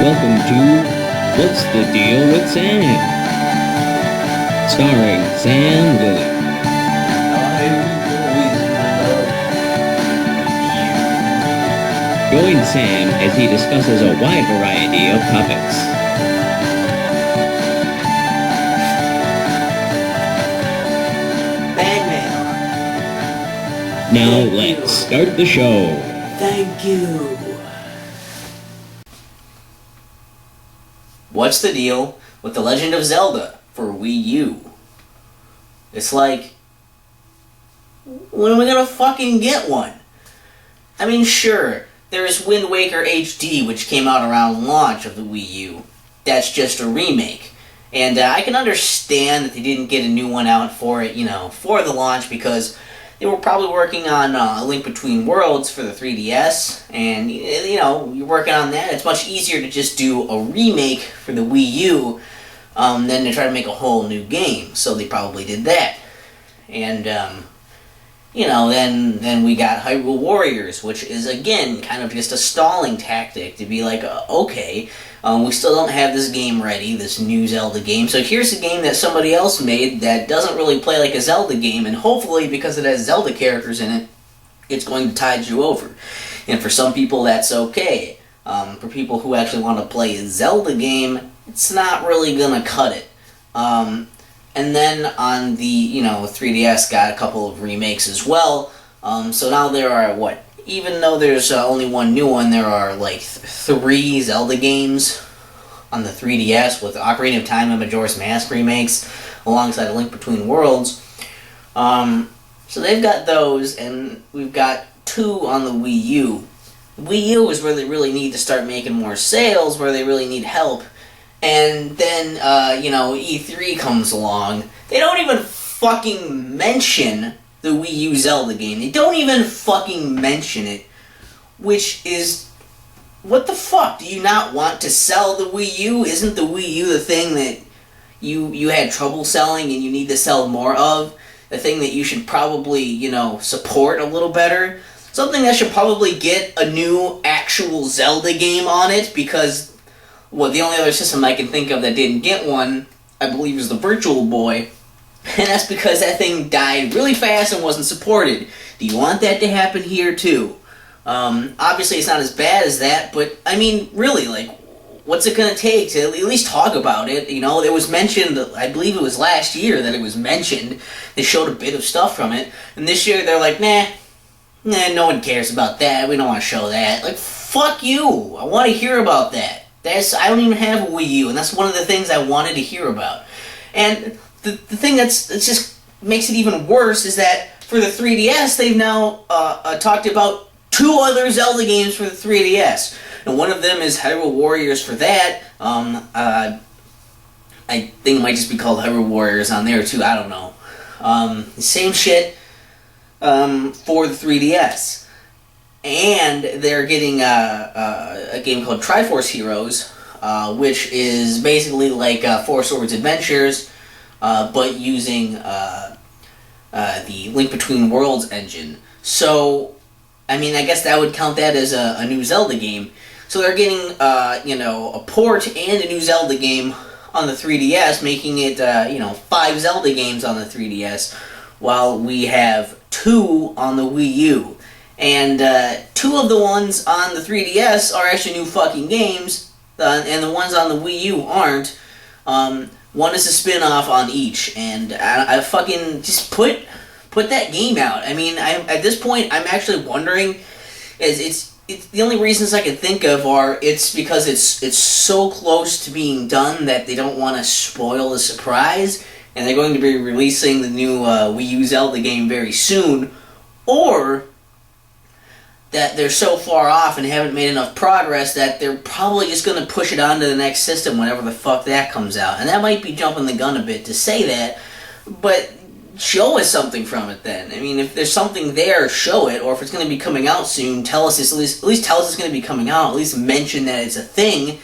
Welcome to What's the Deal with Sam? Starring Sam Lilly. Join Sam as he discusses a wide variety of topics. Batman. Now let's start the show. Thank you. What's the deal with The Legend of Zelda for Wii U? It's like, when are we gonna fucking get one? I mean, sure, there's Wind Waker HD, which came out around launch of the Wii U. That's just a remake. And I can understand that they didn't get a new one out for it, for the launch, because they were probably working on A Link Between Worlds for the 3DS, and, you're working on that. It's much easier to just do a remake for the Wii U than to try to make a whole new game, so they probably did that. And, then we got Hyrule Warriors, which is, again, kind of just a stalling tactic to be like, okay, we still don't have this game ready, this new Zelda game, so here's a game that somebody else made that doesn't really play like a Zelda game, and hopefully, because it has Zelda characters in it, it's going to tide you over. And for some people, that's okay. For people who actually want to play a Zelda game, it's not really gonna cut it. And then on the, 3DS got a couple of remakes as well. So now there are, even though there's only one new one, there are like 3 Zelda games on the 3DS with Ocarina of Time and Majora's Mask remakes alongside A Link Between Worlds. So they've got those, and we've got 2 on the Wii U. Wii U is where they really need to start making more sales, where they really need help. And then, E3 comes along. They don't even fucking mention the Wii U Zelda game. They don't even fucking mention it. Which is, what the fuck? Do you not want to sell the Wii U? Isn't the Wii U the thing that you had trouble selling and you need to sell more of? The thing that you should probably, support a little better? Something that should probably get a new actual Zelda game on it, because the only other system I can think of that didn't get one, I believe, is the Virtual Boy. And that's because that thing died really fast and wasn't supported. Do you want that to happen here, too? Obviously, it's not as bad as that, but, I mean, really, what's it gonna take to at least talk about it? It was mentioned, I believe it was last year that it was mentioned. They showed a bit of stuff from it. And this year, they're like, nah, no one cares about that. We don't want to show that. Like, fuck you. I want to hear about that. I don't even have a Wii U, and that's one of the things I wanted to hear about. And the thing that just makes it even worse is that for the 3DS, they've now talked about 2 other Zelda games for the 3DS. And one of them is Hyrule Warriors for that. I think it might just be called Hyrule Warriors on there, too. I don't know. Same shit for the 3DS. And they're getting a game called Triforce Heroes, which is basically like Four Swords Adventures, but using the Link Between Worlds engine. So, I mean, I guess that would count that as a new Zelda game. So they're getting, a port and a new Zelda game on the 3DS, making it, 5 Zelda games on the 3DS, while we have 2 on the Wii U. And 2 of the ones on the 3DS are actually new fucking games, and the ones on the Wii U aren't. One is a spin-off on each, and I fucking just put that game out. I mean, at this point, I'm actually wondering, it's the only reasons I can think of are it's because it's so close to being done that they don't want to spoil the surprise, and they're going to be releasing the new Wii U Zelda game very soon, or that they're so far off and haven't made enough progress that they're probably just going to push it on to the next system whenever the fuck that comes out. And that might be jumping the gun a bit to say that, but show us something from it then. I mean, if there's something there, show it, or if it's going to be coming out soon, tell us this, at least tell us it's going to be coming out, at least mention that it's a thing.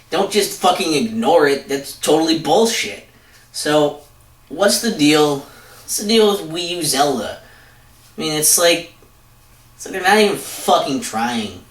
Don't just fucking ignore it. That's totally bullshit. So, what's the deal? What's the deal with Wii U Zelda? I mean, it's like they're not even fucking trying.